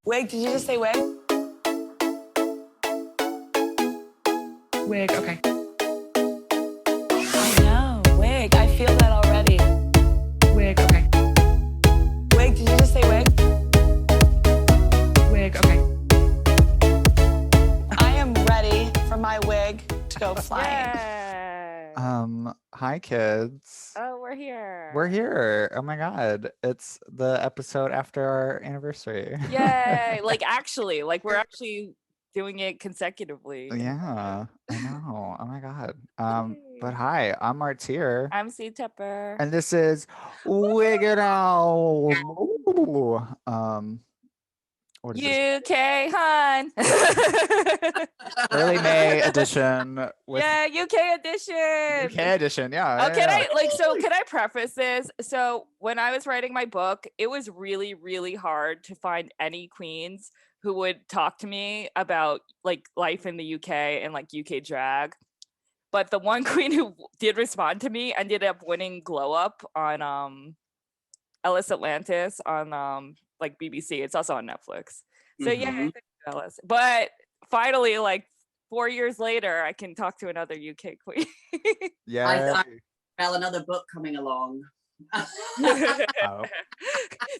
Wig, did you just say wig? Wig, okay. I know, wig. I feel that already. Wig, okay. Wig, did you just say wig? Wig, okay. I am ready for my wig to go flying. Yay. Hi kids. Oh, we're here. We're here. Oh my god. It's the episode after our anniversary. Yay. Like we're actually doing it consecutively. Yeah, I know. Oh my god. But Yay. hi, I'm Martyr. I'm C.Tepper. And this is Wigging Out. What is this? UK hun. Early May edition with Yeah, UK edition. UK edition. Yeah. Oh, yeah, can I preface this? So when I was writing my book, it was really, really hard to find any queens who would talk to me about like life in the UK and like UK drag. But the one queen who did respond to me ended up winning Glow Up on Ellis Atlantis on like BBC. It's also on Netflix. So yeah, thank you, Ellis. But finally, like 4 years later, I can talk to another UK queen. Yeah. Well, another book coming along. Oh.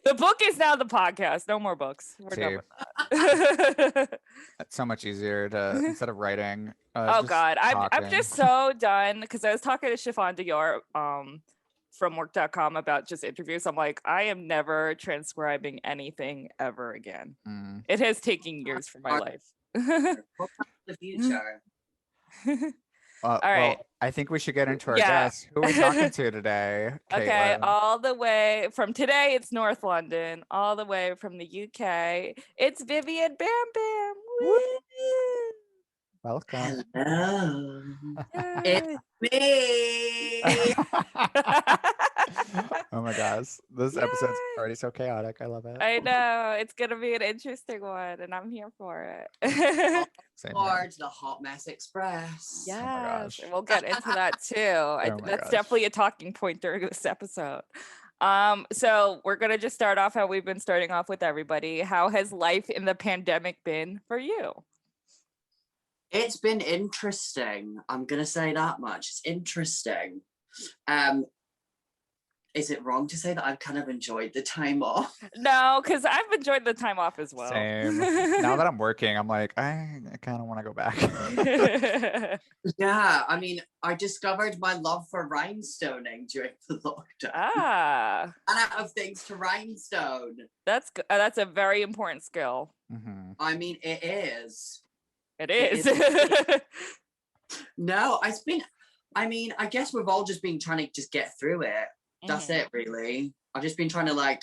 The book is now the podcast. No more books. We're done with that. It's so much easier to instead of writing. Oh just God, I'm talking. just so done because I was talking to Chiffon Dior from WERRRK.com about just interviews. I'm like, I am never transcribing anything ever again. It has taken years for my life. The future. All right. Well, I think we should get into our Yeah. guests. Who are we talking to today? Okay, Caitlin? all the way from today, it's North London, all the way from the UK, it's Vivian Bam Bam. Woo! Welcome. Hello. Yay. Me. Oh my gosh. This episode's Yay. already so chaotic. I love it. I know, it's gonna be an interesting one, and I'm here for it. Same here. Towards the Hot Mess Express. Yes, gosh. and we'll get into that too. Oh my That's gosh. definitely a talking point during this episode. So we're gonna just start off how we've been starting off with everybody. How has life in the pandemic been for you? It's been interesting. I'm gonna say that much. It's interesting. Is it wrong to say that I've kind of enjoyed the time off? No, because I've enjoyed the time off as well. Same. Now that I'm working, I'm like, I kind of want to go back. Yeah, I mean, I discovered my love for rhinestoning during the lockdown. Ah, And out of things to rhinestone. that's a very important skill. Mhm. I mean, it is. It It is. No, I guess we've all just been trying to just get through it. That's it, really. I've just been trying to like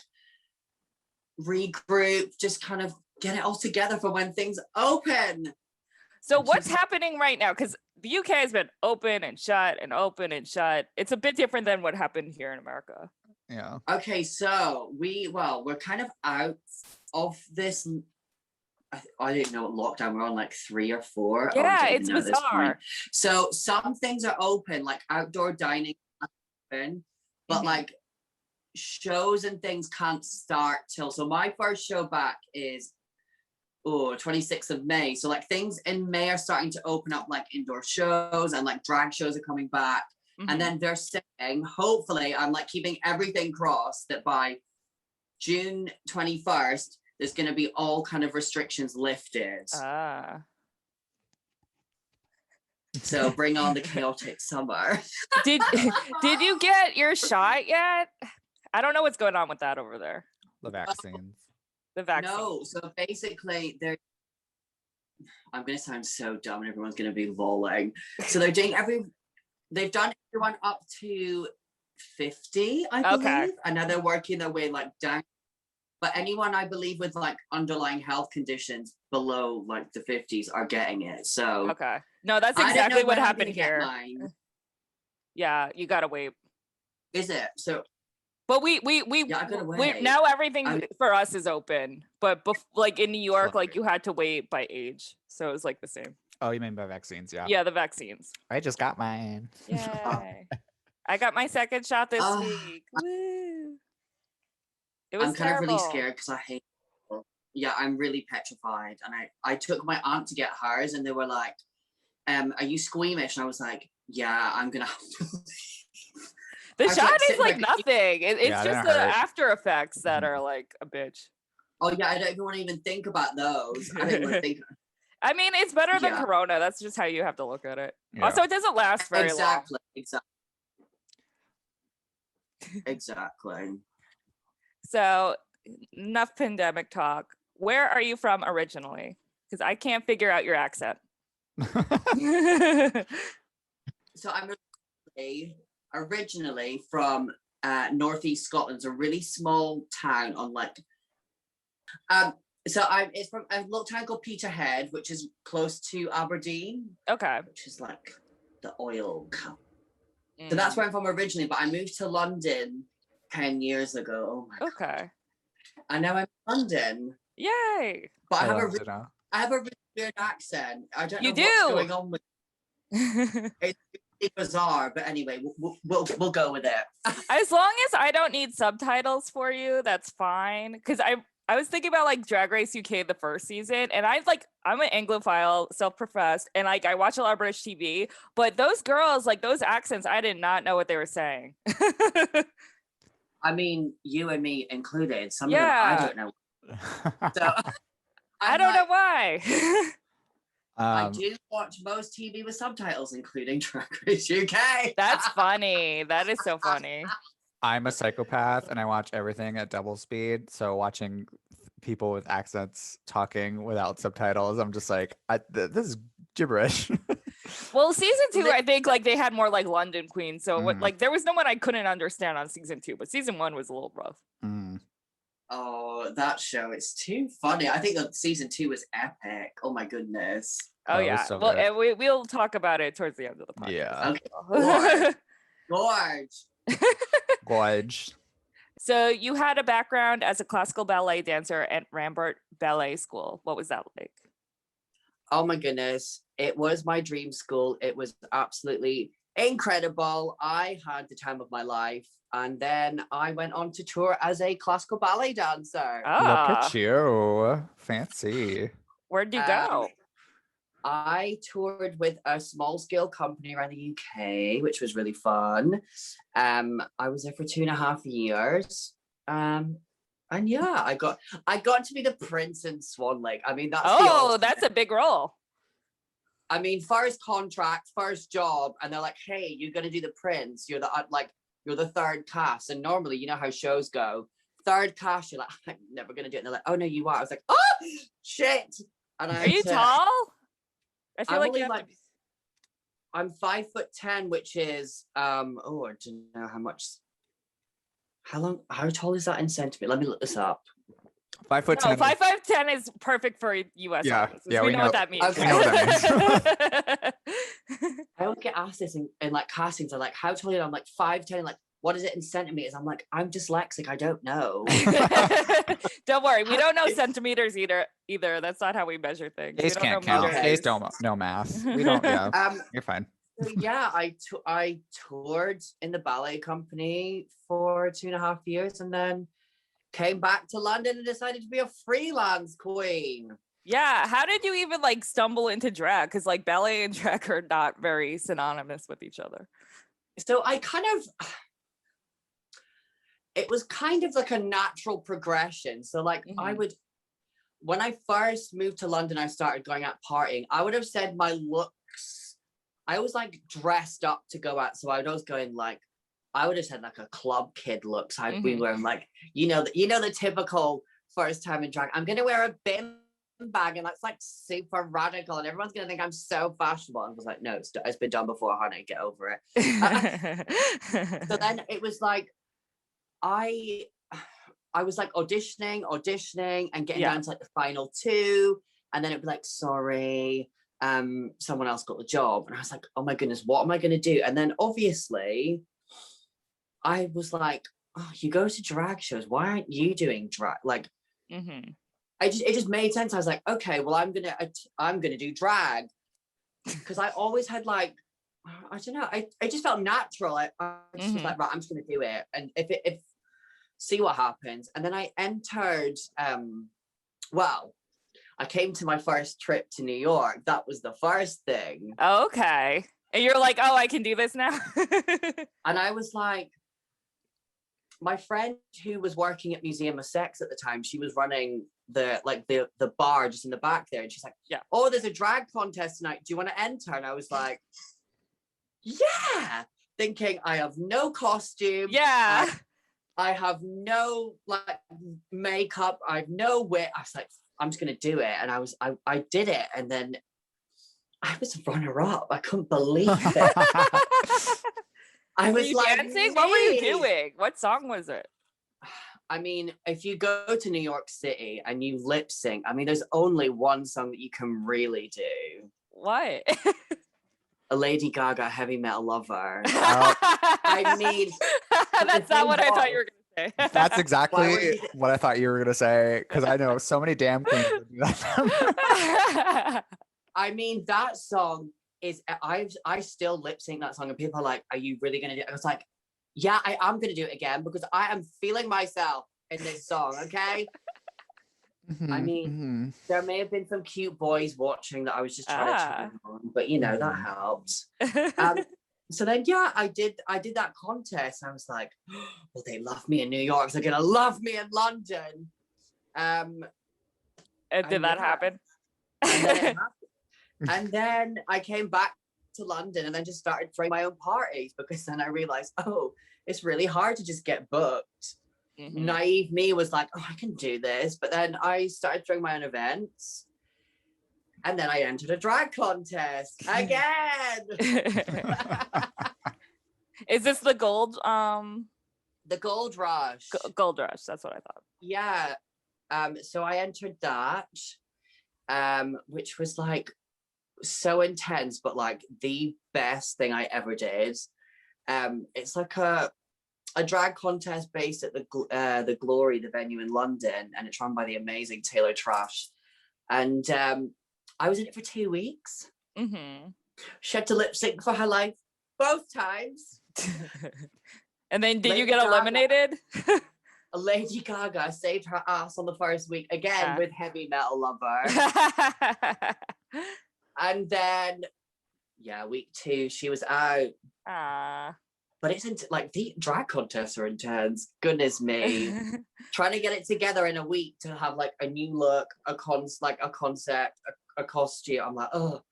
regroup, just kind of get it all together for when things open. So what's happening right now? Because the UK has been open and shut and open and shut. It's a bit different than what happened here in America. Yeah. Okay, so we're kind of out of this. I didn't know what lockdown we're on, like 3 or 4. Yeah, I don't it's even know at this bizarre. point. So some things are open, like outdoor dining is open, but like shows and things can't start till. So my first show back is 26th of May. So like things in May are starting to open up, like indoor shows and like drag shows are coming back. And then they're saying, hopefully, I'm like keeping everything crossed that by June 21st, there's going to be all kind of restrictions lifted. Ah. So bring on the chaotic summer. Did you get your shot yet? I don't know what's going on with that over there. The vaccines. The vaccine. No, so basically I'm going to sound so dumb and everyone's going to be lolling. So they're doing they've done everyone up to 50, I believe. Okay. And now they're working their way like down. But anyone, I believe, with like underlying health conditions below like the 50s are getting it. So Okay. No, that's I don't exactly know what when I'm happened gonna get here. mine. Yeah, you gotta wait. Is it? So But we Yeah, I gotta wait. now everything I'm- for us is open. But like in New York, like Sorry. you had to wait by age, so it was like the same. Oh, you mean by vaccines? Yeah. Yeah, the vaccines. I just got mine. Yay! I got my second shot this Ah, week. Woo! It was I'm kind of really terrible. scared because I hate people. yeah, I'm really petrified. And I took my aunt to get hers, and they were like, are you squeamish? And I was like, yeah, I'm gonna have to leave. The I was, shot like, is sitting like there, nothing. It's Yeah, it just didn't the hurt. after effects that Mhm. are like a bitch. oh yeah, I don't even want to even think about those. I don't want to think. I mean, it's better than Yeah. Corona. That's just how you have to look at it. Yeah. Also, it doesn't last very Exactly. Exactly. So, enough pandemic talk. Where are you from originally? Because I can't figure out your accent. So I'm originally from northeast Scotland. It's a really small town on like it's from a little town called Peterhead, which is close to Aberdeen, Okay. which is like the oil camp. So that's where I'm from originally, but I moved to London 10 years ago. Oh my God. Okay. And now I'm in London. Yay. But I love it, huh? have a really weird accent. I don't know You what's do. going on with it's really bizarre, but anyway, we'll go with it. As long as I don't need subtitles for you, that's fine. Because I was thinking about like Drag Race UK the first season, and I'm an Anglophile, self-professed, and like I watch a lot of British TV, but those girls, like those accents, I did not know what they were saying. I mean, you and me included. Some Yeah. of them I don't know. So I don't know why. I do watch most TV with subtitles, including Drag Race UK. That's funny. That is so funny. I'm a psychopath and I watch everything at double speed. So watching people with accents talking without subtitles, I'm just like, this is gibberish. Well, season 2, I think like they had more like London Queens. So Mhm. like there was no one I couldn't understand on season 2, but season 1 was a little rough. Mm. Oh, that show is too funny. I think that season 2 was epic. Oh my goodness. Oh, Oh, it was yeah. so Well, good. and we'll talk about it towards the end of the podcast. Yeah. Okay. Gorge. Gorge. So you had a background as a classical ballet dancer at Rambert Ballet School. What was that like? Oh my goodness. It was my dream school. It was absolutely incredible. I had the time of my life. And then I went on to tour as a classical ballet dancer. Look Ah, at you. Fancy. where'd you go? I toured with a small scale company around the UK, which was really fun. I was there for 2.5 years. And yeah, I got to be the prince in Swan Lake. I mean, that's That's a big role. I mean, first contract, first job, and they're like, "Hey, you're gonna do the prince. You're the third cast." And normally, you know how shows go. Third cast, you're like, "I'm never gonna do it." And they're like, "Oh no, you are." I was like, "Oh shit!" And Are you tall? I feel I'm like only you have like- to be... I'm 5'10", which is I don't know how tall is that in centimeters? Let me look this up. 5'10". No, 5'10" is perfect for US Yeah, audiences. yeah, we know what that means. Okay. We know what that I always get asked this in like castings. They're like, "How tall are you?" I'm like 5'10". Like, what is it in centimeters? I'm like, I'm dyslexic. I don't know. Don't worry, we don't know centimeters either. That's not how we measure things. Gays We don't can't know count. meters. Gays don't know math. We don't. Yeah, you're fine. So yeah, I toured in the ballet company for 2.5 years, and then came back to London and decided to be a freelance queen. Yeah, how did you even like stumble into drag? Because like ballet and drag are not very synonymous with each other. So it was kind of like a natural progression. So like when I first moved to London, I started going out partying. I would have said my looks, I was like dressed up to go out. So I was going like, I would have said like a club kid looks. I'd be wearing like, the typical first time in drag. I'm going to wear a bim bag and that's like super radical and everyone's going to think I'm so fashionable. And I was like, no, it's been done before, honey, get over it. So then it was like, I was like auditioning and getting down to like the final 2, and then it'd be like, sorry, someone else got the job, and I was like, oh my goodness, what am I going to do? And then obviously I was like, oh, you go to drag shows, why aren't you doing drag? Like it just made sense. I was like, okay, well, I'm gonna do drag, because I always had like, I don't know, I just felt natural. I just was like, right, I'm just gonna do it, and if see what happens. And then I entered Well, I came to my first trip to New York. That was the first thing. Okay. And you're like, oh, I can do this now. And I was like, my friend who was working at Museum of Sex at the time, she was running the bar just in the back there. And she's like, yeah. Oh, there's a drag contest tonight. Do you want to enter? And I was like, yeah. Thinking I have no costume. Yeah. I have no like makeup. I have no wit. I was like, I'm just gonna do it. And I did it. And then I was runner-up. I couldn't believe it. I was like, dancing? What were you doing? What song was it? I mean, if you go to New York City and you lip sync, I mean, there's only one song that you can really do. What? A Lady Gaga Heavy Metal Lover. I mean, that's not what I thought you were gonna say. That's exactly what I thought you were gonna say, because I know so many damn queens that do that. I mean, that song is I still lip sync that song, and people are like, "Are you really gonna do it?" I was like, "Yeah, I am gonna do it again because I am feeling myself in this song." Okay. I mean, there may have been some cute boys watching that I was just trying to turn on, but you know that helps. So then, yeah, I did that contest. I was like, well, they love me in New York, so they're gonna love me in London. And did that happen? And then it happened. And then I came back to London and then just started throwing my own parties, because then I realized, oh, it's really hard to just get booked. Naive me was like, oh, I can do this. But then I started throwing my own events. And then I entered a drag contest again. Is this the gold? The Gold Rush. Gold Rush. That's what I thought. Yeah. So I entered that, which was like so intense, but like the best thing I ever did. It's like a drag contest based at the Glory, the venue in London, and it's run by the amazing Taylor Trash. And I was in it for 2 weeks. She had to lip sync for her life both times. And then did you get eliminated? Lady Gaga saved her ass on the first week again with Heavy Metal Lover. And then, yeah, week 2, she was out. But it's like the drag contests are intense. Goodness me. Trying to get it together in a week to have like a new look, a concept, a costume. I'm like, oh,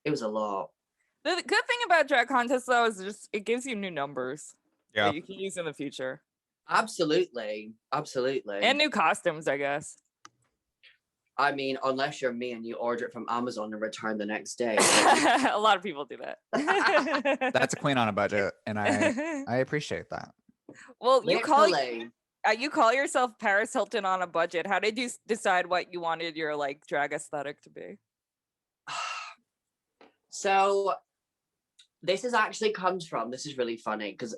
it was a lot. The good thing about drag contests though is just it gives you new numbers Yeah. that you can use in the future. Absolutely. And new costumes, I guess. I mean, unless you're me and you order it from Amazon and return the next day. A lot of people do that. That's a queen on a budget, and I appreciate that. Well, Literally. you call yourself Paris Hilton on a budget. How did you decide what you wanted your like drag aesthetic to be? So this is really funny, because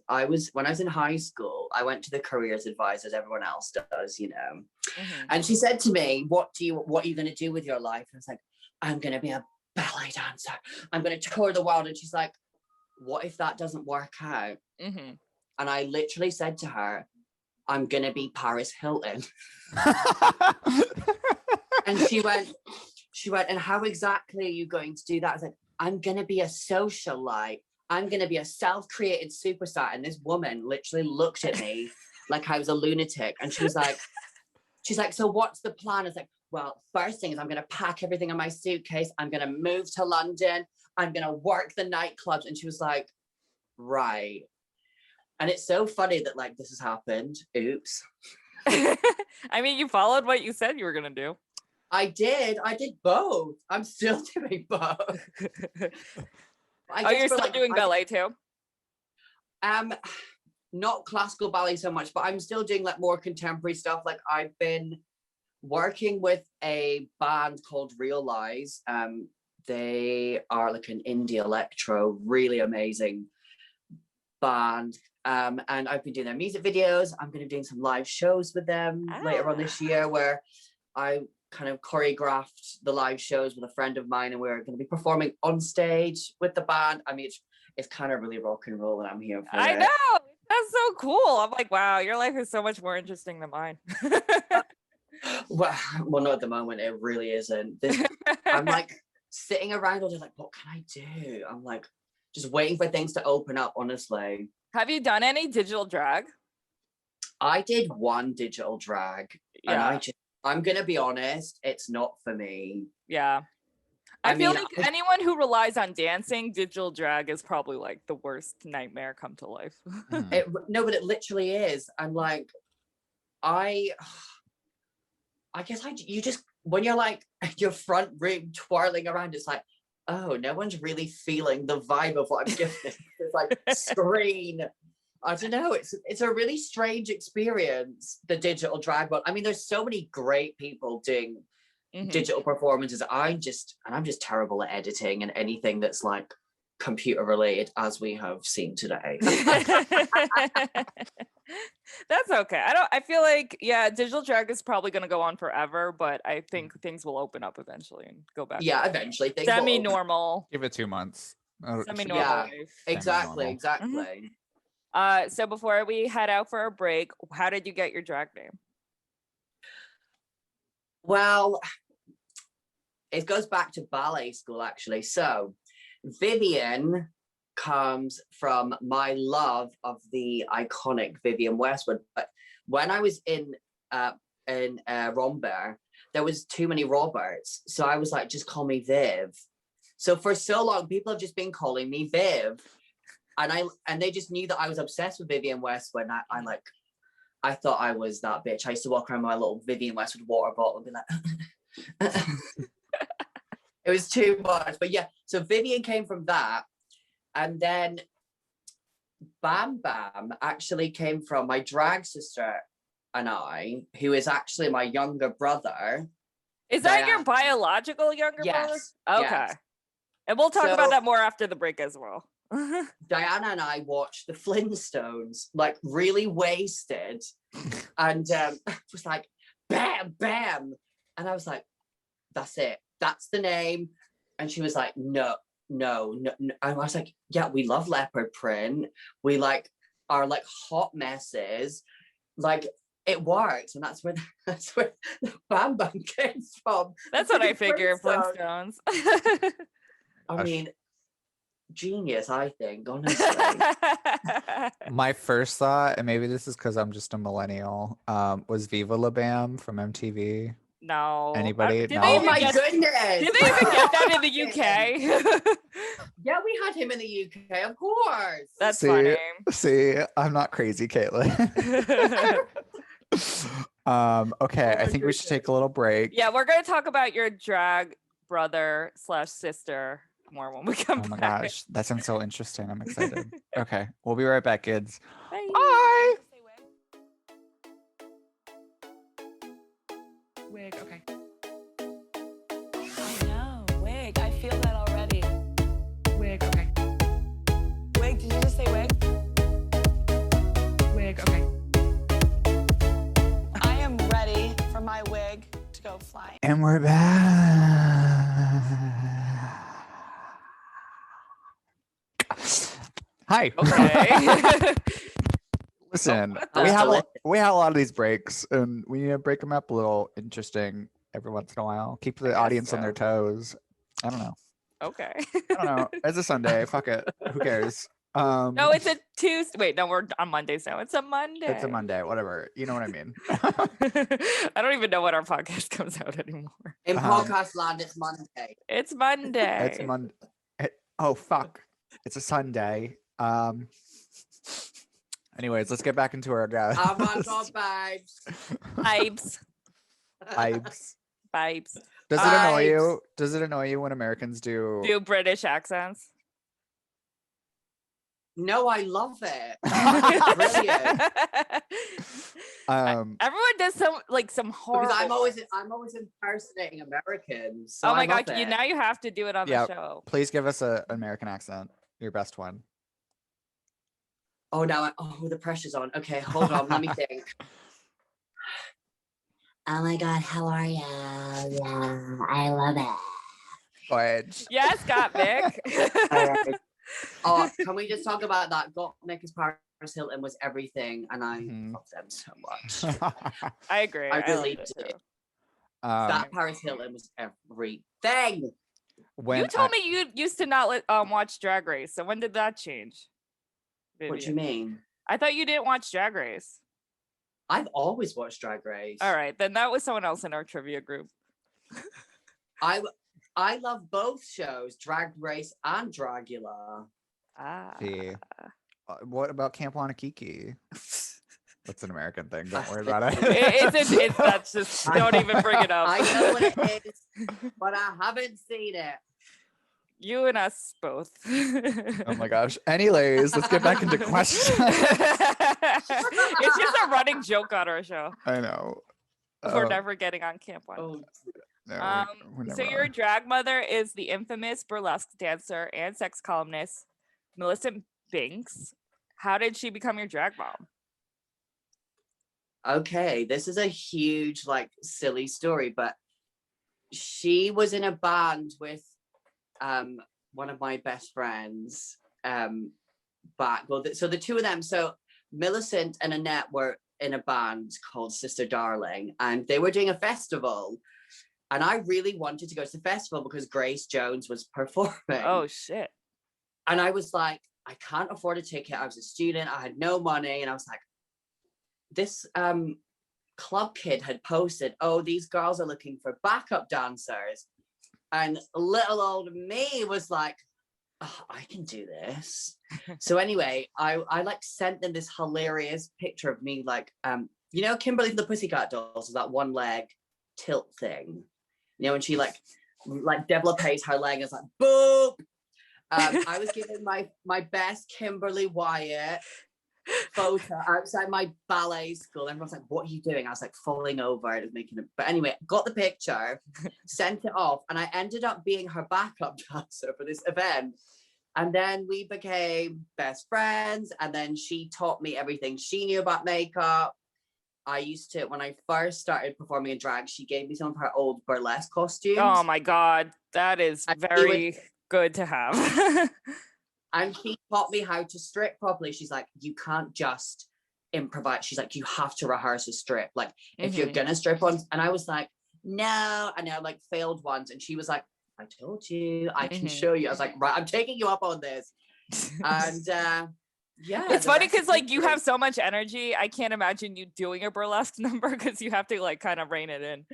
when I was in high school, I went to the careers advisor, as everyone else does, you know. And she said to me, what are you going to do with your life? And I was like, I'm going to be a ballet dancer. I'm going to tour the world. And she's like, what if that doesn't work out? And I literally said to her, I'm going to be Paris Hilton. And she went, and how exactly are you going to do that? I was like, I'm going to be a socialite. I'm going to be a self-created superstar. And this woman literally looked at me like I was a lunatic. And she's like, so what's the plan? It's like, well, first thing is I'm going to pack everything in my suitcase. I'm going to move to London. I'm going to work the nightclubs. And she was like, right. And it's so funny that like this has happened. Oops. I mean, you followed what you said you were going to do. I did both. I'm still doing both. You're still doing ballet too? Not classical ballet so much, but I'm still doing like more contemporary stuff. Like I've been working with a band called Realize. They are like an indie electro, really amazing band. And I've been doing their music videos. I'm going to be doing some live shows with them later on this year, where I kind of choreographed the live shows with a friend of mine, and we're going to be performing on stage with the band. I mean, it's kind of really rock and roll, and I'm here for it. I know. That's so cool. I'm like, wow, your life is so much more interesting than mine. Well, not at the moment. It really isn't. I'm like sitting around all day, like, what can I do? I'm like just waiting for things to open up. Honestly, Have you done any digital drag? I did one digital drag, and I'm gonna be honest, it's not for me. Yeah. I feel like anyone who relies on dancing, digital drag is probably like the worst nightmare come to life. No, but it literally is. I'm like, I guess you just, when you're like your front room twirling around, it's like, oh, no one's really feeling the vibe of what I'm giving. It's like screen. I don't know. It's a really strange experience, the digital drag one. I mean, there's so many great people doing digital performances. I'm just terrible at editing and anything that's like computer related, as we have seen today. That's okay. I feel like, yeah, digital drag is probably going to go on forever, but I think things will open up eventually and go back. Yeah, eventually. Semi-normal. Give it 2 months. Semi-normal life. Exactly. So before we head out for a break, how did you get your drag name? Well, it goes back to ballet school, actually. So Vivian comes from my love of the iconic Vivian Westwood. But when I was in Romber, there was too many Roberts. So I was like, just call me Viv. So for so long, people have just been calling me Viv. And they just knew that I was obsessed with Vivian Westwood. And I thought I was that bitch. I used to walk around with my little Vivian Westwood water bottle and be like, it was too much. But yeah, so Vivian came from that. And then Bam Bam actually came from my drag sister and I, who is actually my younger brother. Is that your biological younger brother? Okay. Yes. And we'll talk about that more after the break as well. Diana and I watched the Flintstones, like really wasted, and was like, bam, bam. And I was like, that's it. That's the name. And she was like, no. And I was like, yeah, we love leopard print. We like are like hot messes. Like it works. And that's where the Bam Bam came from. That's what I figure, Flintstones. I mean, genius, I think, honestly. My first thought, and maybe this is because I'm just a millennial, was Viva La Bam from MTV. No. Anybody? No. Oh my goodness. Did they even get that in the UK? Yeah, we had him in the UK, of course. That's funny. See, I'm not crazy, Caitlin. Okay, I think we should take a little break. Yeah, we're going to talk about your drag brother / sister more when we come back. Oh my gosh, that sounds so interesting. I'm excited. Okay, we'll be right back, kids. Bye. Bye. Wig, okay. I know, wig. I feel that already. Wig, okay. Wig, did you just say wig? Wig, okay. I am ready for my wig to go flying. And we're back. Hi. Okay. Listen, Oh, we have a lot of these breaks, and we need to break them up a little interesting every once in a while. Keep the audience on their toes. I don't know. Okay. I don't know. It's a Sunday. Fuck it. Who cares? No, it's a Tuesday. Wait, no, we're on Mondays now. It's a Monday. It's a Monday. Whatever. You know what I mean. I don't even know when our podcast comes out anymore. In podcast land, it's Monday. It's Monday. It's Monday. Oh fuck! It's a Sunday. Anyways, let's get back into our guys. Oh my god, babes. Vibes. Vibes. Vibes. Does it annoy you? Does it annoy you when Americans do British accents? No, I love it. Brilliant. Everyone does some horrible. Because I'm always impersonating Americans. So oh my I god! love it. Now you have to do it on the show. Please give us an American accent. Your best one. Oh, now the pressure's on. Okay, hold on. Let me think. Oh my god, how are you? Yeah, I love it. Fudge. Yes, got Vic. Oh, can we just talk about that? Gottmik as Paris Hilton was everything, and I love them so much. I agree. I really love do. it too. That Paris Hilton was everything. When You told me you used to not watch Drag Race. So when did that change? What do you Vivian? mean? I thought you didn't watch Drag Race. I've always watched Drag Race. All right, then that was someone else in our trivia group. I love both shows, Drag Race and Dragula. see, what about Camp Wanakiki? That's an American thing. Don't worry about it. That's just don't even bring it up. I know what it is, but I haven't seen it. You and us both. Oh my gosh. Anyways, let's get back into questions. It's just a running joke on our show. I know. We're never getting on Camp One. Oh, No, we So never your are. drag mother is the infamous burlesque dancer and sex columnist Melissa Binks. How did she become your drag mom? okay, this is a huge, like, silly story, but she was in a band with one of my best friends so the two of them, so Millicent and Annette were in a band called Sister Darling, and they were doing a festival, and I really wanted to go to the festival because Grace Jones was performing. Oh shit. And I was like, I can't afford a ticket. I was a student, I had no money, and I was like, this club kid had posted, oh, these girls are looking for backup dancers. And little old me was like, oh, I can do this. So anyway, I like sent them this hilarious picture of me, like, you know, Kimberly from the Pussycat Dolls, that one leg tilt thing. You know, when she like develops her leg, it's like, boop. I was given my best Kimberly Wyatt photo outside my ballet school. Everyone's like, what are you doing? I was like falling over. It was making it, but anyway, got the picture, sent it off, and I ended up being her backup dancer for this event. And then we became best friends, and then she taught me everything she knew about makeup. I used to, when I first started performing in drag, she gave me some of her old burlesque costumes. Oh my god, that is very good to have. And she taught me how to strip properly. She's like, you can't just improvise. She's like, you have to rehearse a strip. Like, if you're gonna strip on, and I was like, no, and I like failed once, and she was like, I told you, I can show you. I was like, right, I'm taking you up on this. And yeah, it's funny because like you have so much energy. I can't imagine you doing a burlesque number because you have to like kind of rein it in.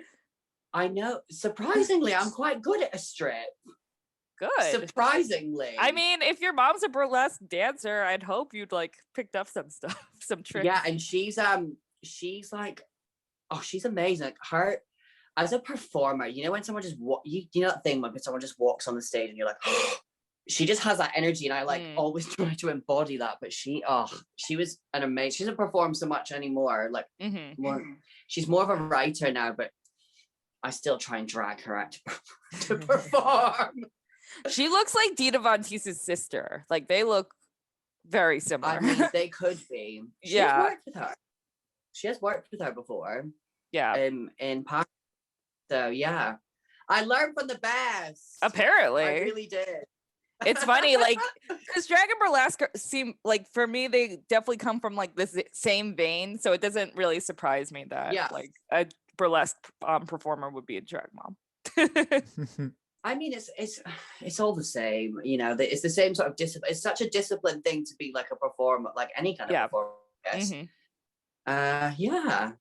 I know. Surprisingly, I'm quite good at a strip. Good. Surprisingly. I mean, if your mom's a burlesque dancer, I'd hope you'd like picked up some stuff, some tricks. Yeah, and she's like, oh, she's amazing. Like, her as a performer, you know, when someone just you know that thing when someone just walks on the stage and you're like, oh, she just has that energy, and I like always try to embody that. But she was an amazing. She doesn't perform so much anymore. Like, she's more of a writer now, but I still try and drag her out to perform. She looks like Dita Von Teese's sister. Like, they look very similar. I mean, they could be. She has worked with her. She has worked with her before. Yeah. In Paris. So yeah, I learned from the best. Apparently, I really did. It's funny, like, because drag and burlesque seem like, for me, they definitely come from like this same vein. So it doesn't really surprise me that like a burlesque performer would be a drag mom. I mean, it's all the same, you know. It's the same sort of discipline. It's such a disciplined thing to be like a performer, like any kind of performer. Yeah.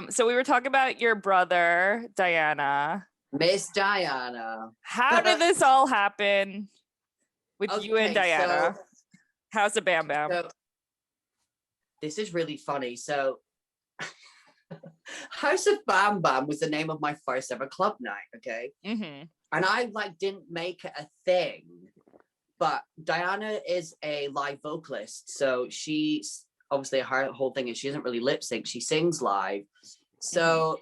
So we were talking about your brother, Diana. Miss Diana. How did this all happen with you and Diana? So, How's the Bam Bam? So, this is really funny. So House of Bam Bam was the name of my first ever club night, okay? And I like didn't make it a thing, but Diana is a live vocalist, so she's obviously her whole thing is she doesn't really lip sync, she sings live. So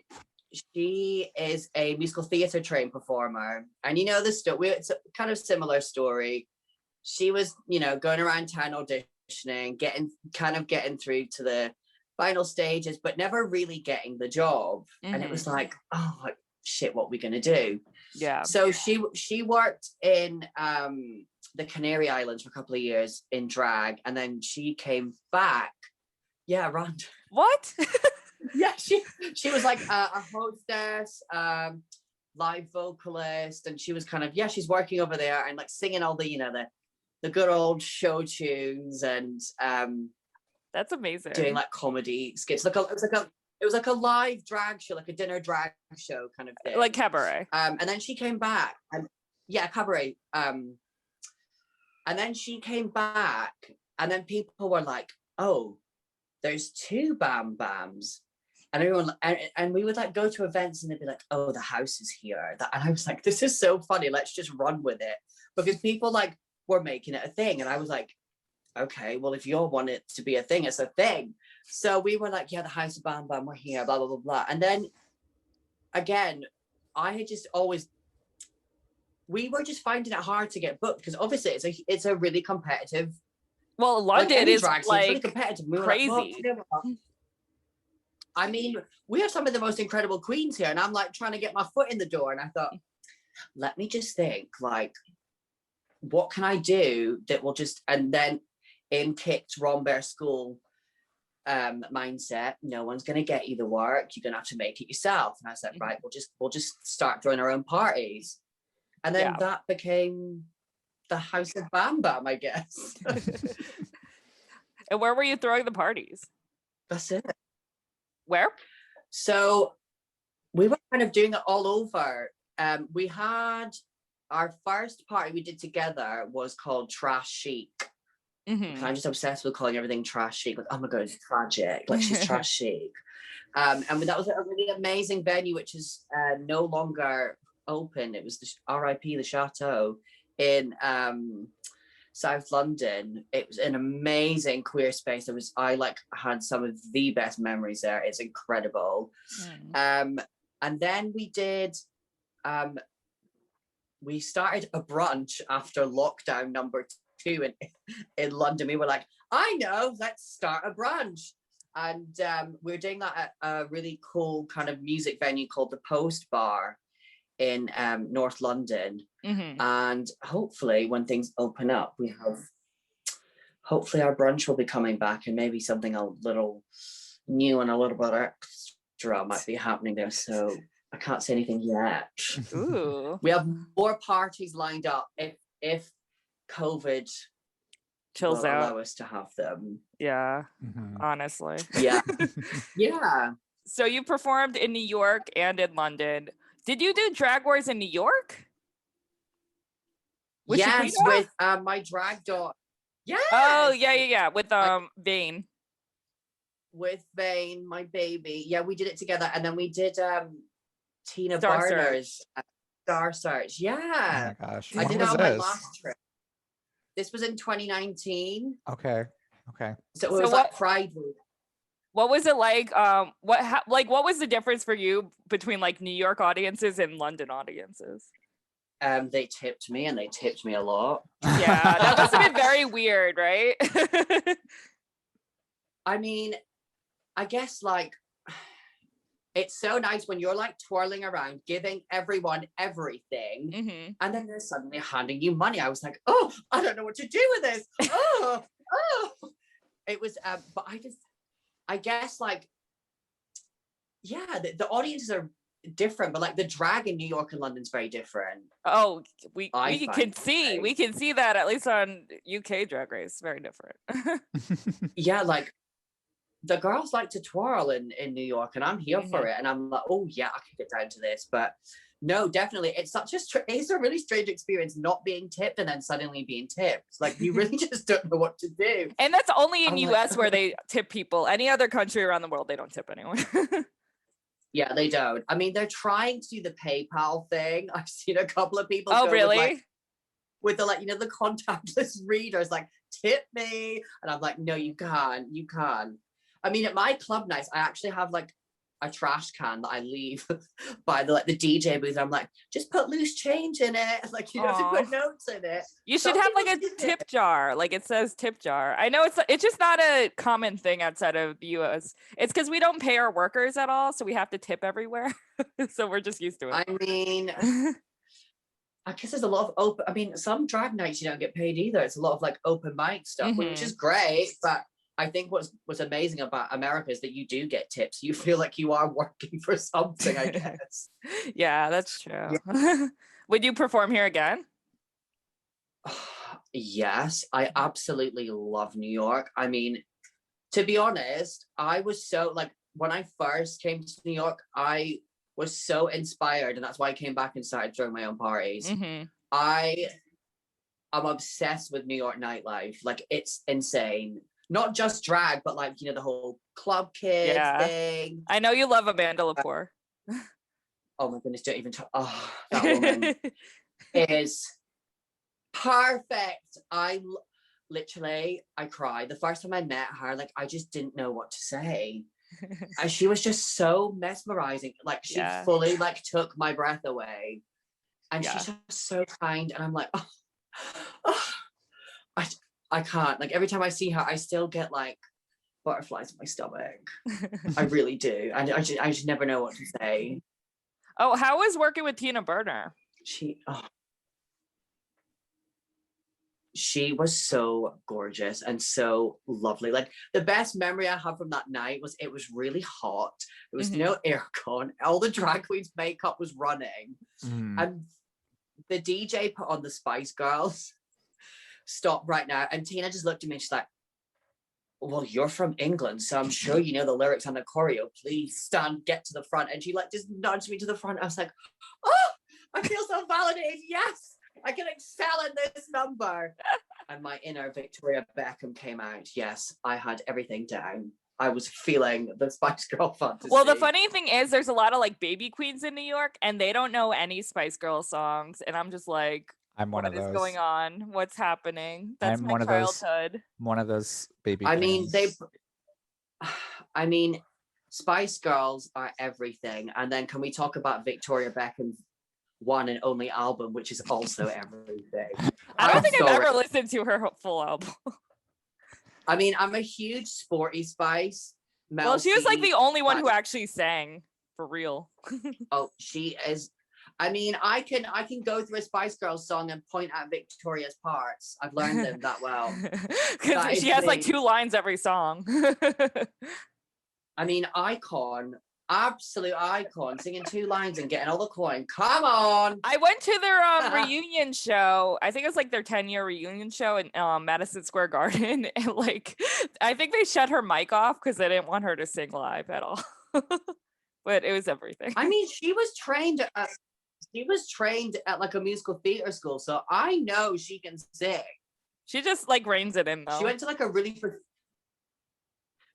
she is a musical theater trained performer, and you know the story. It's a kind of similar story. She was, you know, going around town auditioning, getting through to the final stages, but never really getting the job. And it was like, oh shit, what are we gonna do? Yeah. So she worked in the Canary Islands for a couple of years in drag, and then she came back. Yeah, Rand. What? Yeah, she was like a hostess, live vocalist, and she was kind of, she's working over there and like singing all the, the good old show tunes, and That's amazing. doing like comedy skits. It was like a live drag show, like a dinner drag show kind of thing. Like cabaret. And then she came back, and cabaret. And then she came back, and then people were like, "Oh, there's two Bam Bams," and everyone, and we would like go to events, and they'd be like, "Oh, the house is here," and I was like, "This is so funny. Let's just run with it," because people like were making it a thing, and I was like, "Okay, well, if you all want it to be a thing, it's a thing." So we were like, "Yeah, the house of Bam Bam, we're here," blah blah blah blah, and then again, I had just always. We were just finding it hard to get booked because obviously it's a really competitive. Well, London is like really competitive. We crazy. I mean, we have some of the most incredible queens here, and I'm like trying to get my foot in the door, and I thought, let me just think, like, what can I do that will just, and then in kicked Rambert School mindset, no one's going to get you the work, you're going to have to make it yourself. And I said, right, we'll just start throwing our own parties. And then that became the House of Bam Bam, I guess. And where were you throwing the parties? That's it. Where? So we were kind of doing it all over. We had our first party we did together was called Trash Chic. Mm-hmm. I'm just obsessed with calling everything trash chic. Like, oh my god, it's tragic. Like, she's trash chic. And that was a really amazing venue, which is no longer open. It was the RIP the Chateau in South London. It was an amazing queer space. I had some of the best memories there. It's incredible. And then we did we started a brunch after lockdown number 2 in London. We were like, I know, let's start a brunch. And we were doing that at a really cool kind of music venue called the Post Bar in North London. Mm-hmm. And hopefully when things open up, hopefully our brunch will be coming back, and maybe something a little new and a little bit extra might be happening there. So I can't say anything yet. Ooh. We have more parties lined up if COVID chills out, allow us to have them. Yeah, honestly. Yeah. Yeah. So you performed in New York and in London. Did you do Drag Wars in New York? Yes, with my drag daughter. Yes. Oh, yeah. With Vane. With Vane, my baby. Yeah, we did it together. And then we did Tina Star Barner's Star Search. Yeah. Oh my gosh. I did it on my last trip. This was in 2019. Okay. So it was like Pride Week. What was it like? What was the difference for you between like New York audiences and London audiences? They tipped me, and they tipped me a lot. Yeah, that must have been very weird, right? I mean, I guess like it's so nice when you're like twirling around, giving everyone everything, and then they're suddenly handing you money. I was like, oh, I don't know what to do with this. Oh. It was, but I guess like, yeah, the audiences are different, but like the drag in New York and London's very different. Oh, we can see that at least on UK Drag Race, very different. Yeah, like the girls like to twirl in New York, and I'm here for it, and I'm like, oh yeah, I can get down to this. But no, definitely, it's it's a really strange experience not being tipped and then suddenly being tipped. Like you really just don't know what to do. And that's only in US where they tip people. Any other country around the world, they don't tip anyone. Yeah, they don't. I mean, they're trying to do the PayPal thing. I've seen a couple of people. Oh, really? With the like, the contactless readers, like tip me, and I'm like, no, you can't. I mean, at my club nights, I actually have like a trash can that I leave by the DJ booth. I'm like, just put loose change in it. Like, you don't have to put notes in it. You should have like a tip jar. Like it says tip jar. I know it's just not a common thing outside of the US. It's because we don't pay our workers at all. So we have to tip everywhere. So we're just used to it. I mean, I guess there's a lot of some drag nights you don't get paid either. It's a lot of like open mic stuff, which is great. But I think what's amazing about America is that you do get tips. You feel like you are working for something, I guess. Yeah, that's true. Would you perform here again? Yes, I absolutely love New York. I mean, to be honest, I was so like when I first came to New York, I was so inspired, and that's why I came back and started throwing my own parties. I'm obsessed with New York nightlife. Like, it's insane. Not just drag, but like, the whole club kid thing. I know you love Amanda Lepore. Oh my goodness, don't even talk. Oh, that woman is perfect. Literally, I cried. The first time I met her, like, I just didn't know what to say. And she was just so mesmerizing. Like, she fully, like, took my breath away. And she's just so kind. And I'm like, I can't. Like, every time I see her, I still get, like, butterflies in my stomach. I really do. And I just never know what to say. Oh, how was working with Tina Burner? She was so gorgeous and so lovely. Like, the best memory I have from that night was it was really hot. There was no aircon. All the drag queens' makeup was running. And the DJ put on the Spice Girls. Stop right now. And Tina just looked at me and she's like, well, you're from England, so I'm sure you know the lyrics and the choreo. Please get to the front. And she like just nudged me to the front. I was like, oh, I feel so validated. Yes, I can excel in this number. And my inner Victoria Beckham came out. Yes, I had everything down. I was feeling the Spice Girl fantasy. Well, the funny thing is there's a lot of like baby queens in New York and they don't know any Spice Girl songs. And I'm just like, I'm one of those. What is going on? What's happening? That's my childhood. One of those baby queens. I mean, Spice Girls are everything. And then can we talk about Victoria Beckham's one and only album, which is also everything. I don't think I've ever listened to her full album. I mean, I'm a huge sporty Spice. Well, she was like the only one who actually sang for real. Oh, she is. I mean, I can go through a Spice Girls song and point at Victoria's parts. I've learned them that well. Because she has like 2 lines every song. I mean, icon. Absolute icon, singing 2 lines and getting all the coin. Come on. I went to their reunion show. I think it was like their 10-year reunion show in Madison Square Garden. And like, I think they shut her mic off because they didn't want her to sing live at all. But it was everything. I mean, she was trained at like a musical theater school, so I know she can sing. She just like reins it in though. She went to like a really.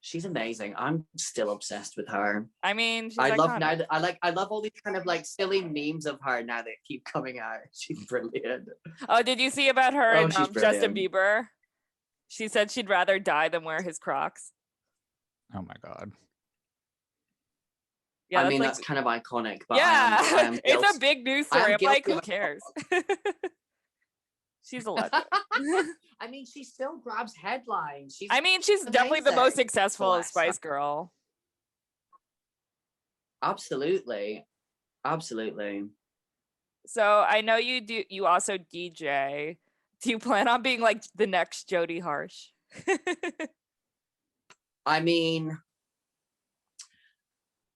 She's amazing. I'm still obsessed with her. I mean, she's I love iconic. now that I love all these kind of like silly memes of her now that keep coming out. She's brilliant. Oh, did you see about her and Justin Bieber? She said she'd rather die than wear his Crocs. Oh my God. Yeah, I mean, that's kind of iconic. But yeah, I am it's a big news story. I'm like, who cares? She's a legend. I mean, she still grabs headlines. She's definitely the most successful Spice Girl. Absolutely. Absolutely. So I know you also DJ. Do you plan on being like the next Jodie Harsh? I mean,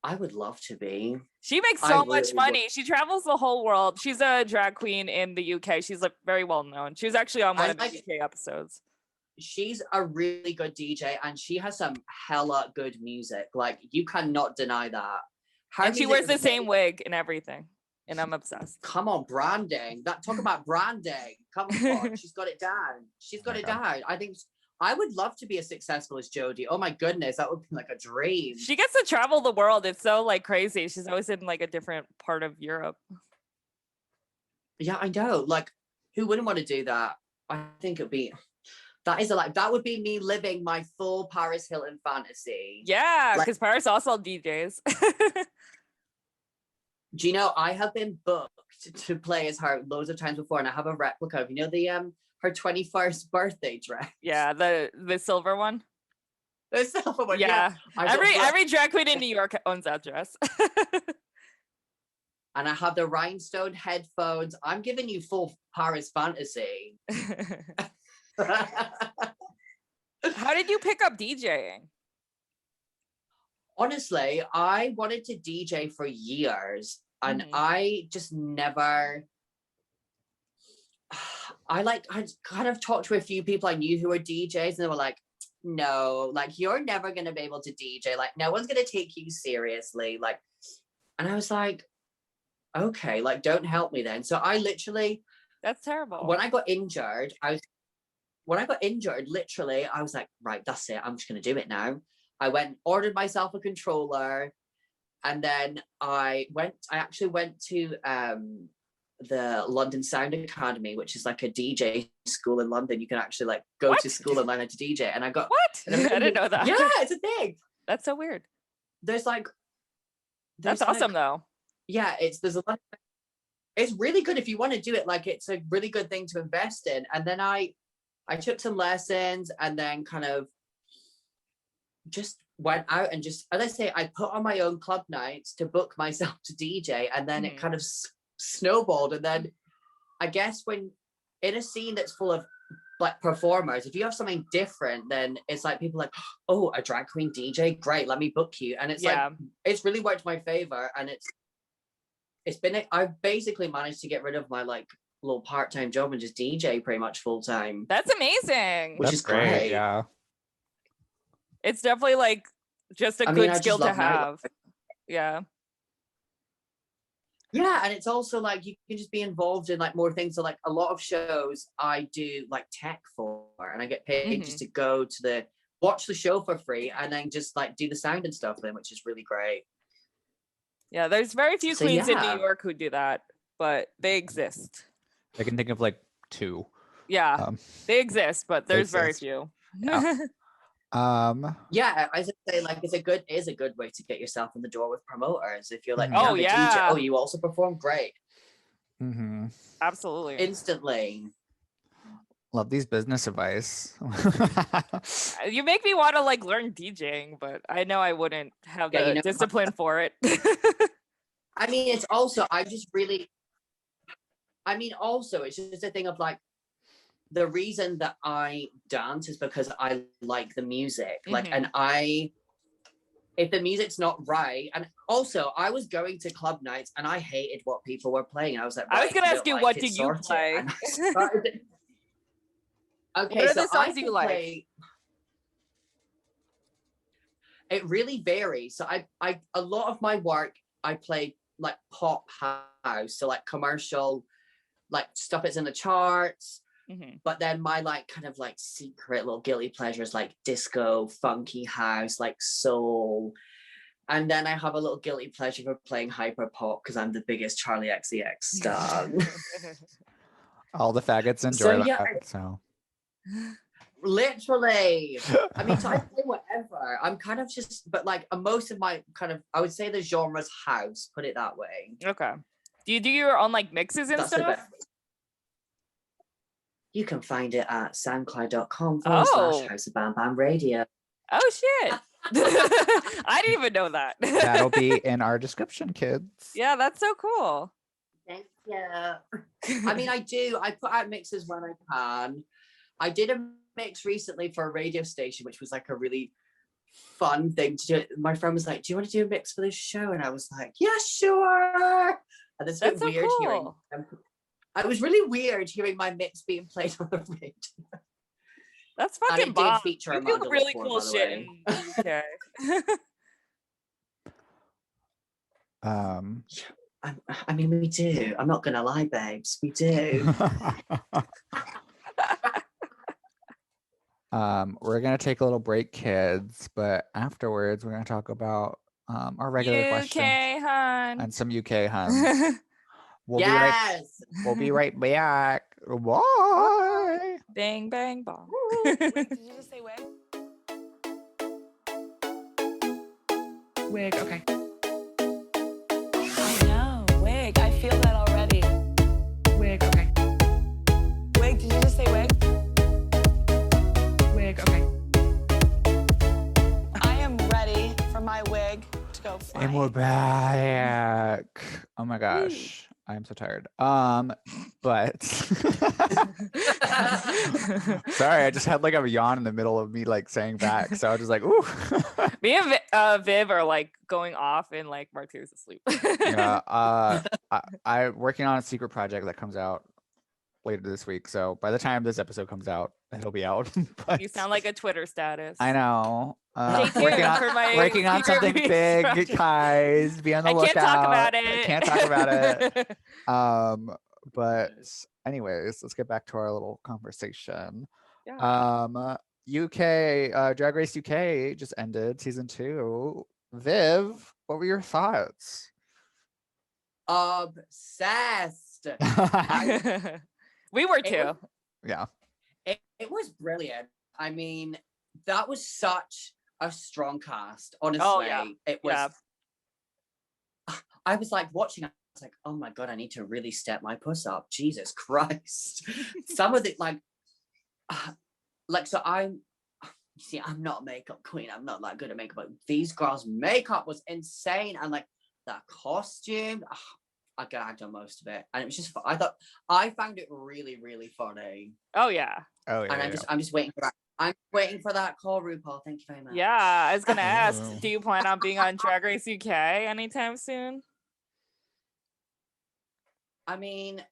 I would love to be. She makes so much money. She travels the whole world. She's a drag queen in the UK. She's like very well known. She was actually on one of the UK episodes. She's a really good DJ and she has some hella good music. Like, you cannot deny that. And she wears the same wig and everything. And I'm obsessed. Come on, branding. Talk about branding. Come on. She's got it down. She's got it down. I think I would love to be as successful as Jodie. Oh my goodness, that would be like a dream. She gets to travel the world. It's so like crazy. She's always in like a different part of Europe. Yeah, I know. Like, who wouldn't want to do that? I think that would be me living my full Paris Hilton fantasy. Yeah, because Paris also DJs. Do you know, I have been booked to play as her loads of times before, and I have a replica of, the her 21st birthday dress. Yeah, the silver one. The silver one. Yeah. Every drag queen in New York owns that dress. And I have the rhinestone headphones. I'm giving you full Paris fantasy. How did you pick up DJing? Honestly, I wanted to DJ for years, and I just never. I kind of talked to a few people I knew who were DJs, and they were like, "No, like you're never gonna be able to DJ. Like no one's gonna take you seriously." Like, and I was like, "Okay, like don't help me then." So I literally. That's terrible. When I got injured, literally, I was like, right, that's it. I'm just going to do it now. I went, ordered myself a controller. And then I actually went to the London Sound Academy, which is like a DJ school in London. You can actually like go to school and learn how to DJ. And I got. What? I didn't know that. Yeah, it's a thing. That's so weird. That's awesome though. Yeah, there's a lot. It's really good if you want to do it. Like it's a really good thing to invest in. And then I took some lessons and then kind of just went out and just, as I say, I put on my own club nights to book myself to DJ, and then it kind of snowballed. And then I guess when in a scene that's full of like performers, if you have something different, then it's like people like, oh, a drag queen DJ, great, let me book you. And it's like, it's really worked in my favor. And I've basically managed to get rid of my like little part-time job and just DJ pretty much full time. That's amazing. Which is great. Yeah. It's definitely like just a good skill to have. Yeah. Yeah, and it's also like you can just be involved in like more things. So like a lot of shows I do like tech for, and I get paid just to go to watch the show for free and then just like do the sound and stuff then, which is really great. Yeah, there's very few queens in New York who do that, but they exist. I can think of like 2. Yeah, they exist, but there's very few. Yeah. Yeah, I say like it's a good way to get yourself in the door with promoters. If you're like, oh I'm a yeah, DJ. Oh, you also perform, great. Absolutely, instantly. Love these business advice. You make me want to like learn DJing, but I know I wouldn't have the discipline for it. I mean, it's also it's just a thing of like, the reason that I dance is because I like the music. Like, and if the music's not right, and also I was going to club nights and I hated what people were playing. I was like, I was gonna ask you, what do you play? Okay, what are so the songs you like? It really varies. So I a lot of my work I play like pop house, so like commercial, like stuff that's in the charts. But then my like kind of like secret little guilty pleasures like disco, funky house, like soul. And then I have a little guilty pleasure for playing hyper pop because I'm the biggest Charlie XCX star. All the faggots enjoy that. So literally, I mean, so I play whatever. I'm kind of just, but like most of my kind of, I would say the genre's house, put it that way. Okay. Do you do your own like mixes and stuff? You can find it at soundcloud.com/House of Bam Bam Radio. Oh shit. I didn't even know that. That'll be in our description, kids. Yeah, that's so cool. Thank you. I mean, I put out mixes when I can. I did a mix recently for a radio station, which was like a really fun thing to do. My friend was like, do you want to do a mix for this show? And I was like, yeah, sure. And it's been weird hearing them. It was really weird hearing my mix being played on the radio. That's fucking bomb. Did feature you do really cool shit in the UK. I mean, we do. I'm not gonna lie, babes. We do. We're gonna take a little break, kids, but afterwards we're gonna talk about our regular questions and some UK huns. We'll be right back. Bye. Bang bang bong. Wait, did you just say wig? Wig, okay. I know, wig. I feel that already. Wig, okay. Wig, did you just say wig? Wig, okay. I am ready for my wig to go flying. And we're back. Oh my gosh. I am so tired. But sorry, I just had like a yawn in the middle of me like saying back. So I was just like, ooh. Me and Viv are like going off and like Martyr's asleep. Yeah. I'm working on a secret project that comes out later this week. So by the time this episode comes out, it'll be out. But You sound like a Twitter status. I know. Stay tuned for my working on secret something research big, project. guys. Be on the I lookout. can't talk about it. I can't talk about it. But anyways, let's get back to our little conversation. Yeah. UK Drag Race UK just ended season 2. Viv, what were your thoughts? Obsessed. We were too. Yeah. It was brilliant. I mean, that was such a strong cast. Honestly, it was. Yeah. I was like watching. I was like, oh my god, I need to really step my puss up. Jesus Christ! Some of it, like so. I'm not a makeup queen. I'm not that good at makeup. But these girls' makeup was insane, and like the costume. I gagged on most of it, and it was just. I found it really, really funny. Oh yeah. Oh yeah. And I'm just waiting for that. I'm waiting for that call, RuPaul. Thank you very much. Yeah, I was gonna ask, do you plan on being on Drag Race UK anytime soon? I mean,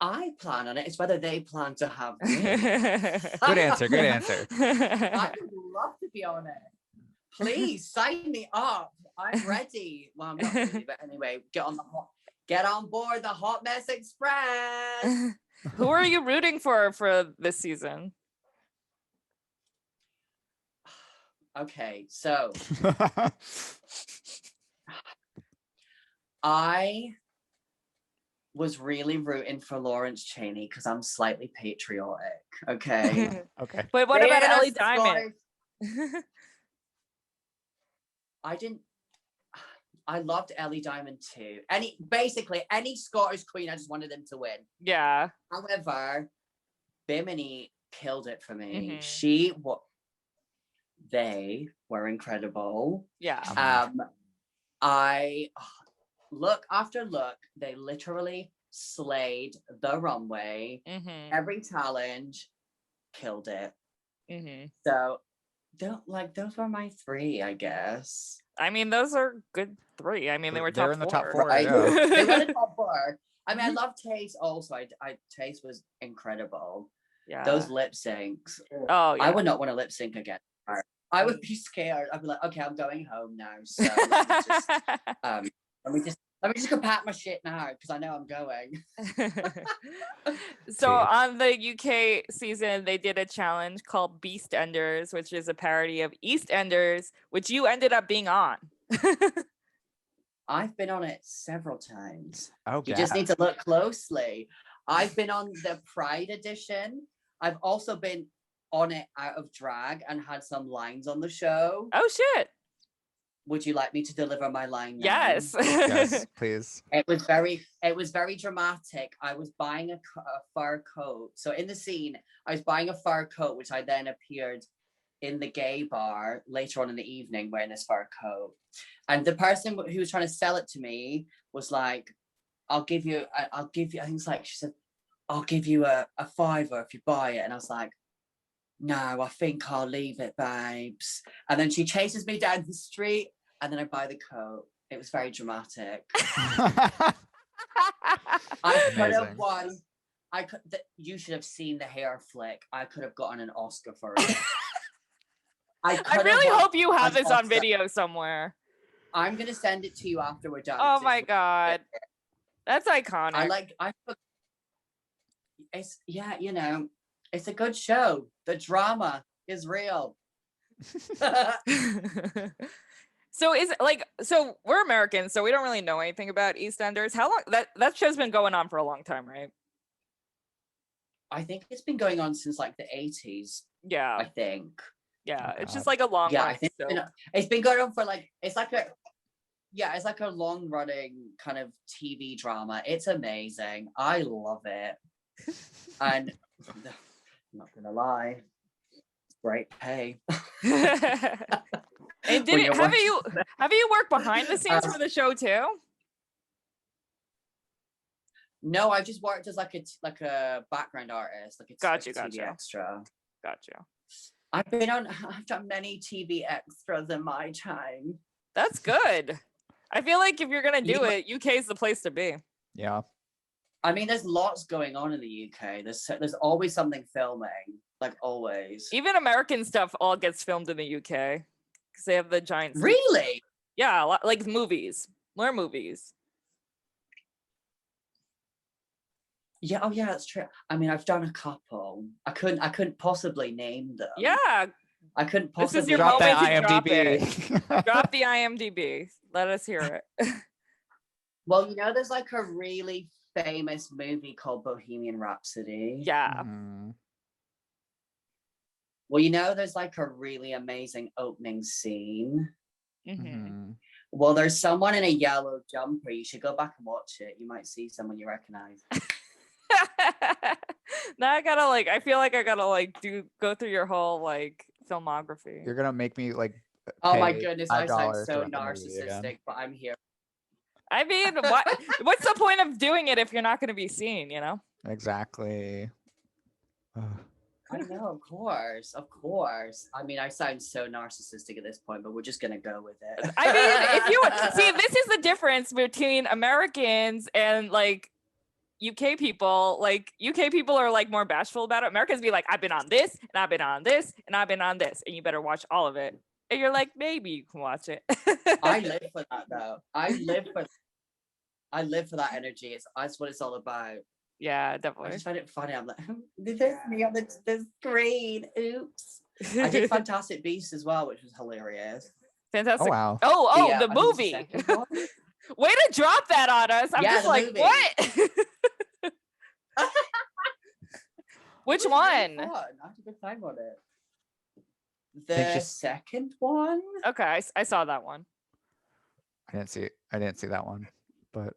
I plan on it. It's whether they plan to have me. Good answer. Good answer. I would love to be on it. Please sign me up. I'm ready. Well, I'm not ready, but anyway, get on board the Hot Mess Express. Who are you rooting for this season? Okay, so I was really rooting for Lawrence Chaney because I'm slightly patriotic. Okay. Okay. But what about Ellie Diamond? I loved Ellie Diamond too. Any Scottish queen, I just wanted them to win. Yeah. However, Bimini killed it for me. Mm-hmm. They were incredible. Yeah. Look after look, they literally slayed the runway. Mm-hmm. Every challenge, killed it. Mm-hmm. So, those were my 3, I guess. I mean, those are good 3. I mean, they were top 4. In the top 4. Right? Yeah. They were the top 4. I mean, I love Taste also. Taste was incredible. Yeah. Those lip syncs. Oh, yeah. I would not want to lip sync again. I would be scared. I'd be like, okay, I'm going home now. So let me just go pack my shit now because I know I'm going. So on the UK season, they did a challenge called Beast Enders, which is a parody of EastEnders, which you ended up being on. I've been on it several times. Oh, you just need to look closely. I've been on the Pride edition. I've also been on it out of drag and had some lines on the show. Oh shit. Would you like me to deliver my line now? Yes. Yes, please. It was very dramatic. I was buying a fur coat. So in the scene, I was buying a fur coat, which I then appeared in the gay bar later on in the evening wearing this fur coat. And the person who was trying to sell it to me was like, I'll give you, I think it's like, she said, I'll give you a $5 if you buy it. And I was like, no, I think I'll leave it, babes. And then she chases me down the street and then I buy the coat. It was very dramatic. I could have won. You should have seen the hair flick. I could have gotten an Oscar for it. I really hope you have this on video somewhere. I'm going to send it to you after we're done. Oh my God. That's iconic. It's, it's a good show. The drama is real. So we're Americans, so we don't really know anything about EastEnders. How long that show's been going on for a long time, right? I think it's been going on since like the 80s. Yeah. I think. Yeah, it's just like a long run. I think it's been going on for like it's like a long running kind of TV drama. It's amazing. I love it. And I'm not gonna lie, it's great pay. And have you worked behind the scenes for the show too? No, I just worked as like a background artist, like a TV extra. Gotcha. I've done many TV extras in my time. That's good. I feel like if you're gonna do it, UK is the place to be. Yeah. I mean, there's lots going on in the UK. There's always something filming, like always. Even American stuff all gets filmed in the UK because they have the giant. Really? Yeah, like movies, more movies. Yeah. Oh, yeah, that's true. I mean, I've done a couple. I couldn't possibly name them. Yeah. I couldn't possibly. This is your drop moment that to IMDb. drop it. Drop the IMDb. Let us hear it. Well, there's like a really famous movie called Bohemian Rhapsody. Yeah. Well, there's like a really amazing opening scene. Mm-hmm. Well, there's someone in a yellow jumper. You should go back and watch it. You might see someone you recognize. Now I feel like I gotta go through your whole filmography. You're gonna make me oh my goodness, I sound $5 so to narcissistic, but I'm here. I mean, what's the point of doing it if you're not going to be seen, Exactly. I know, of course. I mean, I sound so narcissistic at this point, but we're just gonna go with it. I mean, if you see, this is the difference between Americans and UK people. UK people are more bashful about it. Americans be like, I've been on this, and I've been on this, and I've been on this, and you better watch all of it. And you're like, maybe you can watch it. I live for that though. I live for that energy. That's what it's all about. Yeah, definitely. I just find it funny. I'm like, there's me on the screen. Oops. I did Fantastic Beasts as well, which was hilarious. Fantastic. Oh, wow. The movie. Way to drop that on us. I'm just like, movie. What? Which one? Really fun. I had a good time on it. The second one. Okay, I saw that one. I didn't see that one, but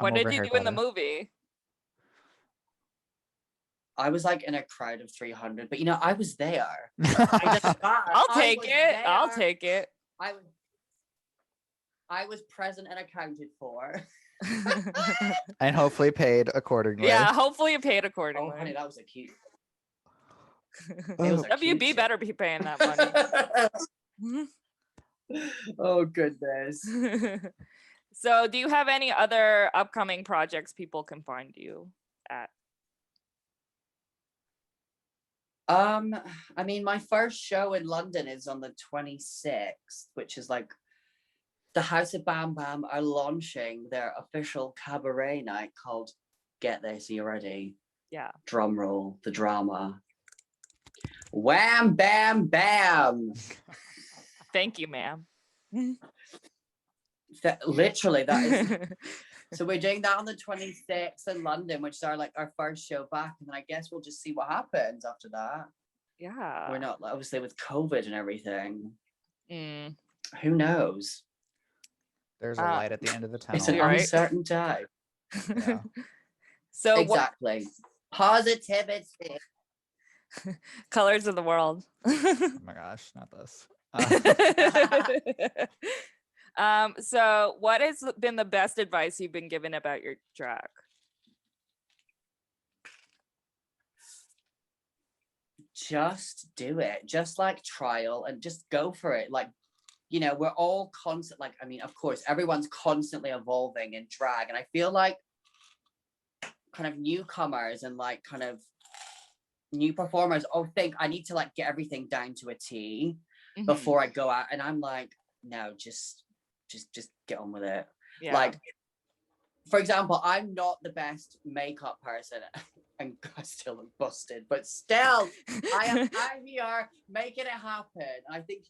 what did you do in the movie? I was in a crowd of 300, but I was there. I'll take it. I was present and accounted for. And hopefully paid accordingly. Yeah, hopefully you paid accordingly. Oh, honey, that was a cute. WB better be paying that money. Oh goodness. So, do you have any other upcoming projects people can find you at? I mean, my first show in London is on the 26th, which is the House of Bam Bam are launching their official cabaret night called, get this, are you ready? Yeah. Drum roll, the drama. Wham Bam Bam. Thank you, ma'am. Literally, that is. So we're doing that on the 26th in London, which is our first show back, and then I guess we'll just see what happens after that. Yeah. We're not, obviously, with COVID and everything. Who knows? There's a light at the end of the tunnel. It's an uncertain time. Yeah. So exactly. Positivity. Colors of the world. Oh my gosh, not this. So what has been the best advice you've been given about your drag? Just do it. Just trial and just go for it. We're all constant. I mean, of course, everyone's constantly evolving in drag, and I feel kind of newcomers and kind of new performers think I need to get everything down to a T before I go out, and I'm like, no, just get on with it. Yeah. For example, I'm not the best makeup person, and I still look busted, but still, I'm here making it happen. I think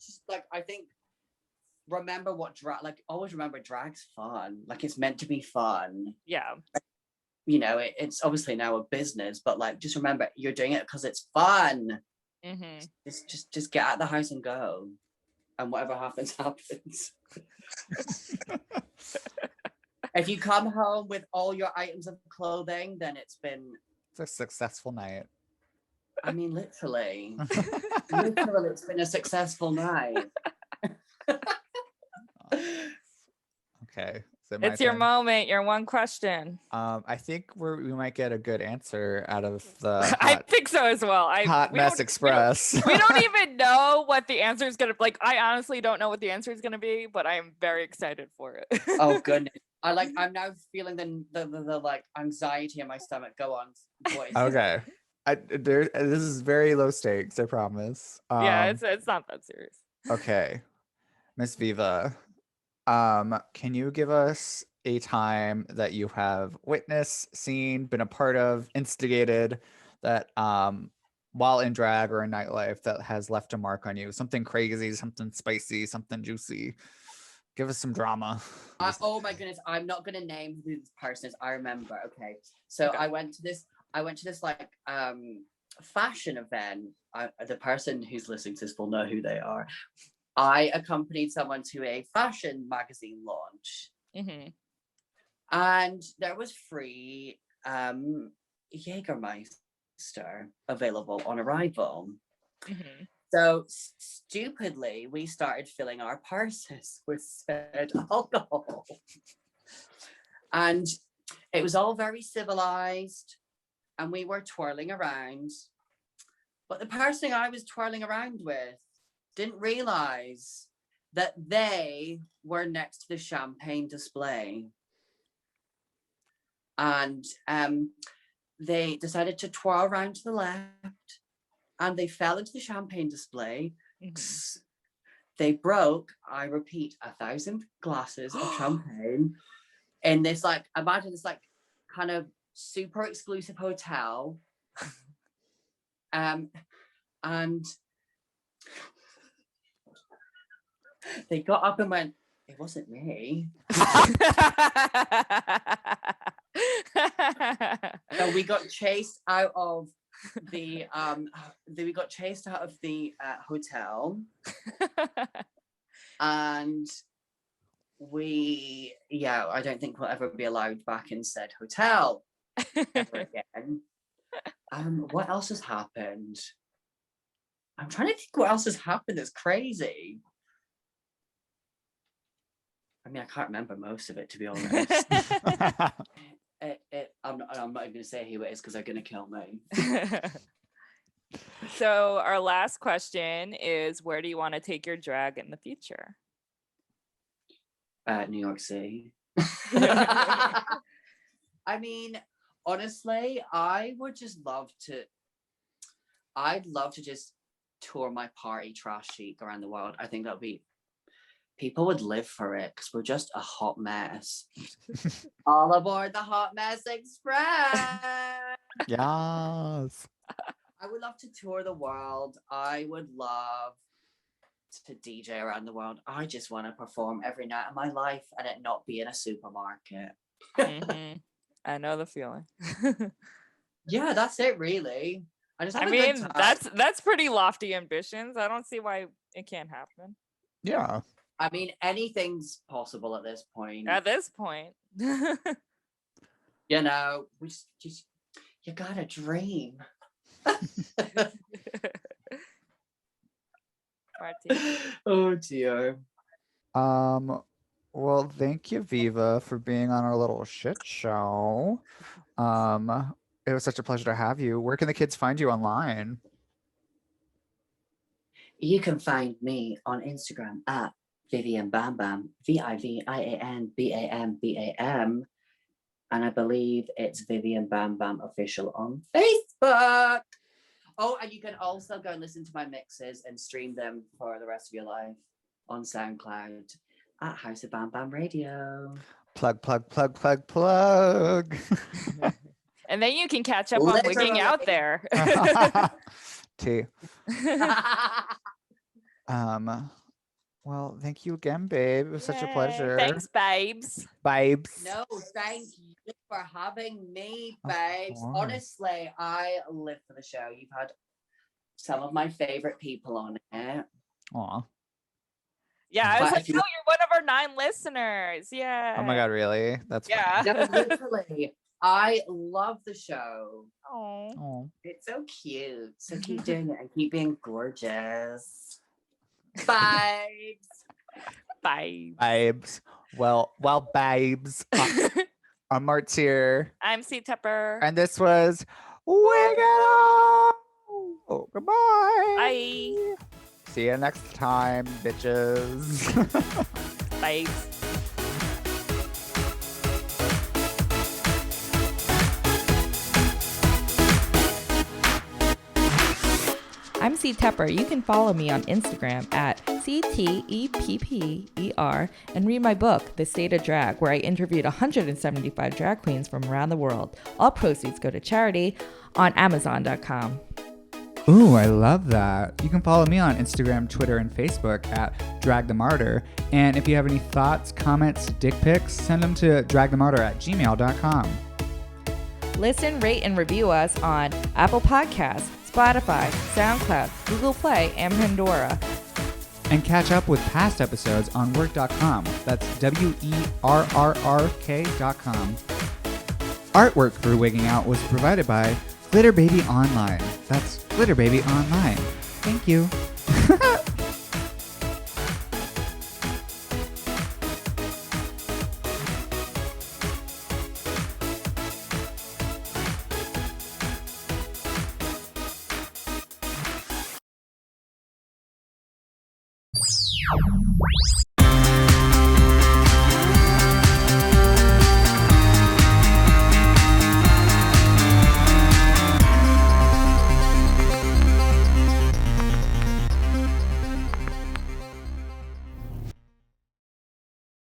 remember what drag, always remember drag's fun. It's meant to be fun. Yeah. It's obviously now a business, but just remember you're doing it because it's fun. Just get out of the house and go, and whatever happens. If you come home with all your items of clothing, then it's a successful night. I mean, literally, it's been a successful night. Okay, It's your moment. Your one question. I think we might get a good answer out of the I think so as well. Hot Mess Express. We don't even know what the answer is gonna like. I honestly don't know what the answer is gonna be, but I am very excited for it. Oh goodness. I'm now feeling the like anxiety in my stomach. Go on, boys. Okay. This is very low stakes, I promise. Yeah, it's not that serious. Okay. Miss Viva, can you give us a time that you have witnessed, seen, been a part of, instigated that while in drag or in nightlife that has left a mark on you? Something crazy, something spicy, something juicy. Give us some drama. Oh my goodness, I'm not gonna name who this person is. I remember. Okay, so okay. I went to this like fashion event. The person who's listening to this will know who they are. I accompanied someone to a fashion magazine launch, and there was free Jägermeister available on arrival. So stupidly, we started filling our purses with said alcohol. And it was all very civilized, and we were twirling around. But the person I was twirling around with didn't realize that they were next to the champagne display. And they decided to twirl around to the left, and they fell into the champagne display. They broke, I repeat, 1,000 glasses of champagne in this, like, imagine this, like, kind of super exclusive hotel. And they got up and went, "It wasn't me." So we got chased out of the hotel, and I don't think we'll ever be allowed back in said hotel ever again. What else has happened? I'm trying to think what else has happened that's crazy. I mean, I can't remember most of it, to be honest. I'm not even going to say who it is because they're going to kill me. So our last question is, where do you want to take your drag in the future? New York City. I mean, honestly, I'd love to just tour my party trash chic around the world. I think people would live for it because we're just a hot mess. All aboard the Hot Mess Express. Yes. I would love to tour the world. I would love to DJ around the world. I just want to perform every night of my life and it not be in a supermarket. I know the feeling. Yeah, that's it really. I mean, that's pretty lofty ambitions. I don't see why it can't happen. Yeah. I mean, anything's possible at this point. At this point. You know, you gotta dream. Oh dear. Well, thank you, Viva, for being on our little shit show. It was such a pleasure to have you. Where can the kids find you online? You can find me on Instagram at Vivian Bam Bam, VIVIAN BAM BAM, and I believe it's Vivian Bam Bam Official on Facebook. Oh, and you can also go and listen to my mixes and stream them for the rest of your life on SoundCloud at House of Bam Bam Radio. Plug, plug, plug, plug, plug. And then you can catch up on Wigging out there. T. Well, thank you again, babe. It was such a pleasure. Thanks, babes. Babes. No, thank you for having me, babes. Honestly, I live for the show. You've had some of my favorite people on it. Aw. Yeah, I was like, you're one of our 9 listeners. Yeah. Oh my God, really? That's yeah. No, literally. I love the show. Oh. It's so cute. So keep doing it and keep being gorgeous. Vibes. Bye. Vibes. Well, babes. I'm Martyr. I'm C.Tepper. And this was Wigging. Oh, goodbye. Bye. See you next time, bitches. Bye. I'm C.Tepper. You can follow me on Instagram at CTEPPER and read my book, The State of Drag, where I interviewed 175 drag queens from around the world. All proceeds go to charity on Amazon.com. Ooh, I love that. You can follow me on Instagram, Twitter, and Facebook at Drag the Martyr. And if you have any thoughts, comments, dick pics, send them to dragthemartyr@gmail.com. Listen, rate, and review us on Apple Podcasts, Spotify, SoundCloud, Google Play, and Pandora. And catch up with past episodes on WERRRK.com. That's WERRRK.com. Artwork for Wigging Out was provided by Glitter Baby Online. That's Glitter Baby Online. Thank you.